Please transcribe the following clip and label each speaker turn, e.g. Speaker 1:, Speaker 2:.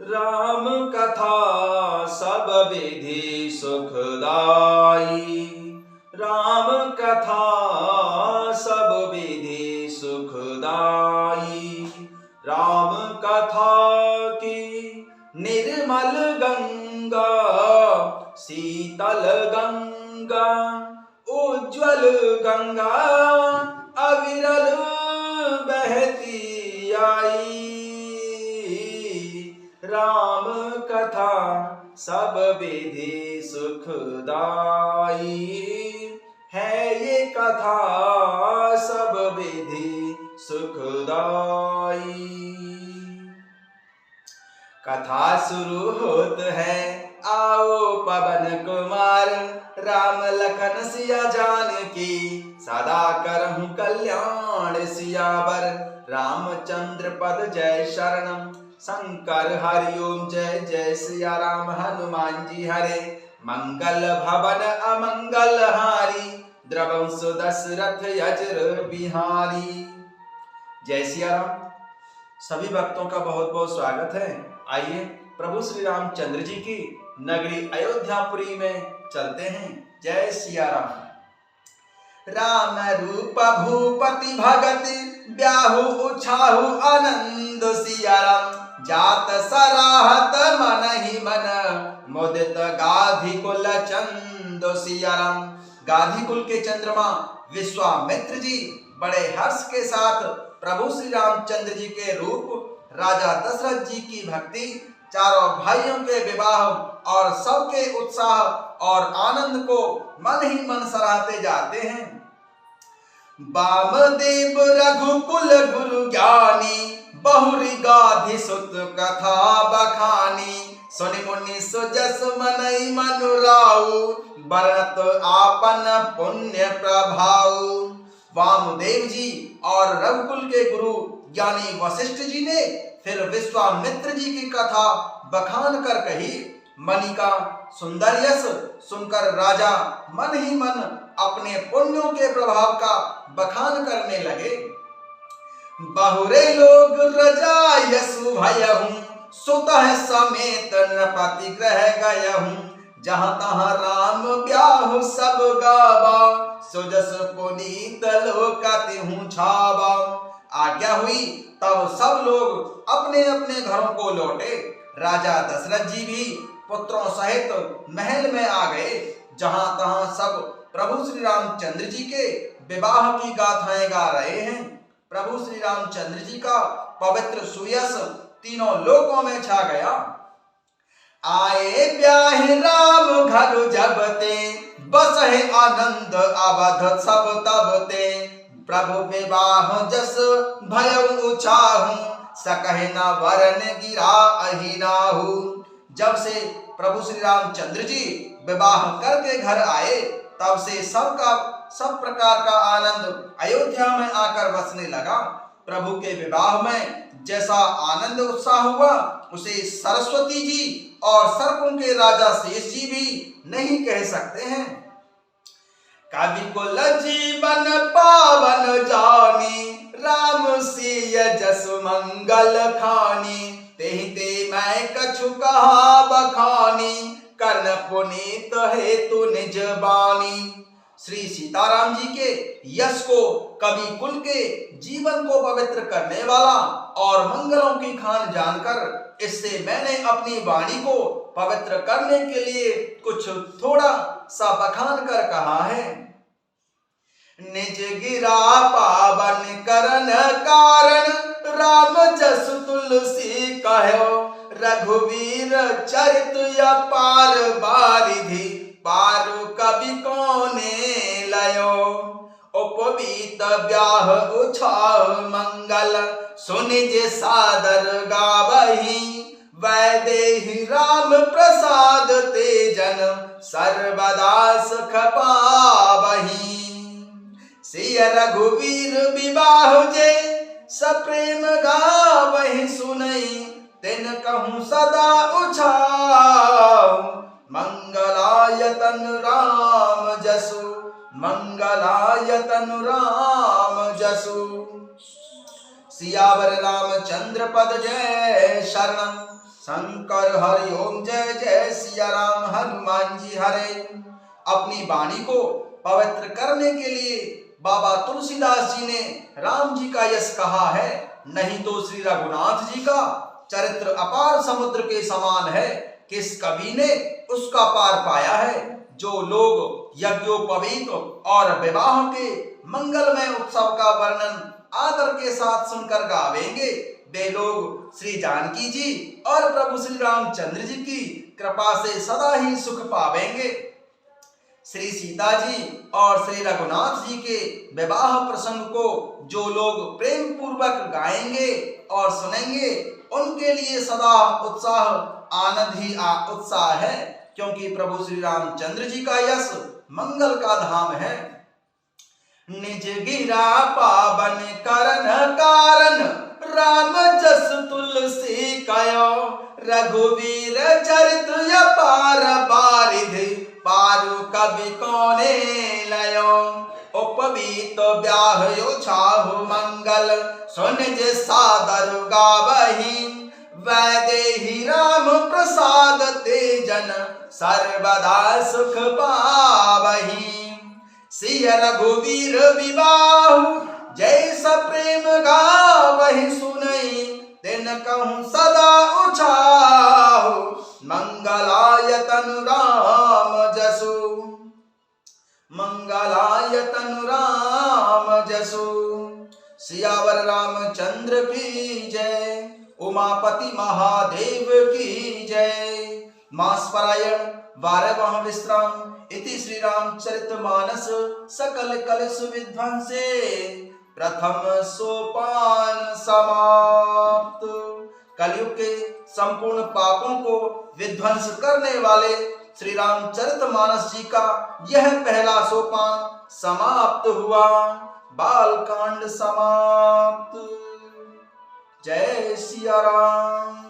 Speaker 1: राम कथा सब विधि सुखदाई। राम कथा सब विधि सुखदाई। राम कथा की निर्मल गंगा, शीतल गंगा, उज्ज्वल गंगा अविरल बहती आई। राम कथा सब विधि सुखदाई। है ये कथा सब विधि सुखदाई। कथा शुरू होत है, आओ पवन कुमार। राम लखन सिया जानकी, सदा करहु कल्याण सियावर। रामचंद्र पद जय शरणम, शंकर हरिओम जय जय सिया राम। हनुमान जी हरे, मंगल भवन अमंगल हारी। द्रवंश दशरथ यज्र बिहारी। जय सिया राम। सभी भक्तों का बहुत बहुत स्वागत है। आइए प्रभु श्री रामचंद्र जी की नगरी अयोध्यापुरी में चलते हैं। जय सिया राम। राम रूप भूपति भगत, ब्याहु उछाहु आनंद सिया राम। जात सराहत मन ही मन, मुदित गाधी कुल चंद सिया राम। गाधी कुल के चंद्रमा विश्वामित्र जी बड़े हर्ष के साथ प्रभु श्री रामचंद्र जी के रूप, राजा दशरथ जी की भक्ति, चारों भाइयों के विवाह और सबके उत्साह और आनंद को मन ही मन सराहते जाते हैं। वामदेव रघुकुल गुरु ज्ञानी, बहुरी गाधी सुत कथा बखानी। सुनि मुनि सुजस मनई मनुराऊ, बरत आपन पुण्य प्रभाऊ। वामदेव जी और रघुकुल के गुरु ज्ञानी वशिष्ठ जी ने फिर विश्वामित्र जी की कथा बखान कर कही। मणि का सुंदर यश सुनकर राजा मन ही मन अपने पुण्यों के प्रभाव का बखान करने लगे। बहुरे लोग रजा यशु भयहूं, सुतः समेत नृपति ग्रह गयहूं। जहाँ तहाँ राम ब्याहु सब गावा, सुजस पुनीत लोकति हूँ छावा। आज्ञा हुई तब सब लोग अपने अपने घरों को लौटे। राजा दशरथ जी भी पुत्रों सहित महल में आ गए। जहां तहां सब प्रभु श्री रामचंद्र जी के विवाह की गाथाएं गा रहे हैं। प्रभु श्री रामचंद्र जी का पवित्र सुयश तीनों लोकों में छा गया। आए ब्याह राम घर जबते, बसहे आनंद अवध सब तबते। प्रभु विवाह जस भयउ उछाहु, सकहि न वरन गिरा अहिनाहु। जब से प्रभु श्री रामचंद्र जी विवाह करके घर आए, तब से सब प्रकार का आनंद अयोध्या में आकर बसने लगा। प्रभु के विवाह में जैसा आनंद उत्साह हुआ, उसे सरस्वती जी और सर्पों के राजा शेष जी भी नहीं कह सकते हैं। कवि कुल जीवन पावन जानी, राम सिय जस मंगल खानी। तेहि ते मैं कछु कहा बखानी, कर्ण पुनीत हेतु निज बानी। श्री सीताराम जी के यश को, कवि कुल के जीवन को पवित्र करने वाला और मंगलों की खान जानकर, इससे मैंने अपनी वाणी को पवित्र करने के लिए कुछ थोड़ा सा बखान कर कहा है। निज गिरा पावन करन कारण, राम जस तुलसी कहो। रघुवीर चरित अपार बारिधि, पारु कवि कोने लयो। उपवीत ब्याह उछाह मंगल, सुनि जे सादर गावही। वैदेही राम प्रसाद तेजन, सर्वदा सुख पावही। सिय रघुवीर विवाह जे, सप्रेम गावहि सुनई। तिन कहूँ सदा उछाऊ, मंगलायतन राम जसु। मंगलायतन राम जसु। सियावर रामचंद्र पद जय शरणम, शंकर हरि ओम जय जय सिया राम हनुमान जी हरे। अपनी वाणी को पवित्र करने के लिए बाबा तुलसीदास जी ने राम जी का यश कहा है, नहीं तो श्री रघुनाथ जी का चरित्र अपार समुद्र के समान है, किस कवि ने उसका पार पाया है। जो लोग यज्ञोपवीत और विवाह के मंगलमय उत्सव का वर्णन आदर के साथ सुनकर गावेंगे, वे लोग श्री जानकी जी और प्रभु श्री रामचंद्र जी की कृपा से सदा ही सुख पावेंगे। श्री सीता जी और श्री रघुनाथ जी के विवाह प्रसंग को जो लोग प्रेम पूर्वक गाएंगे और सुनेंगे, उनके लिए सदा उत्साह आनंद ही उत्साह है, क्योंकि प्रभु श्री रामचंद्र जी का यश मंगल का धाम है। निज गिरा पावन करन कारण राम जस तुलसी कयो, रघुवीर चरित अपार बारिधि पारु कवि कौने लयो। उपवीत ब्याह्यो छाहु मंगल सुन जे सादर गावही, वैदेही राम प्रसाद ते जन सर्वदा सुख पावही। सिय रघुवीर विवाह जैसा प्रेम गावहि सुनई, तिन कहूँ सदा उछाहु मंगलाय तनु राम जसु, मंगलाय तनु राम जसु। सियावर रामचंद्र की जय, उमापति महादेव की जय। मास परायण 12वां विश्राम इति श्री रामचरितमानस सकल कलश विध्वंसे प्रथम सोपान समाप्त। कलयुग के संपूर्ण पापों को विध्वंस करने वाले श्री रामचरितमानस जी का यह पहला सोपान समाप्त हुआ। बालकांड समाप्त। जय सिया राम।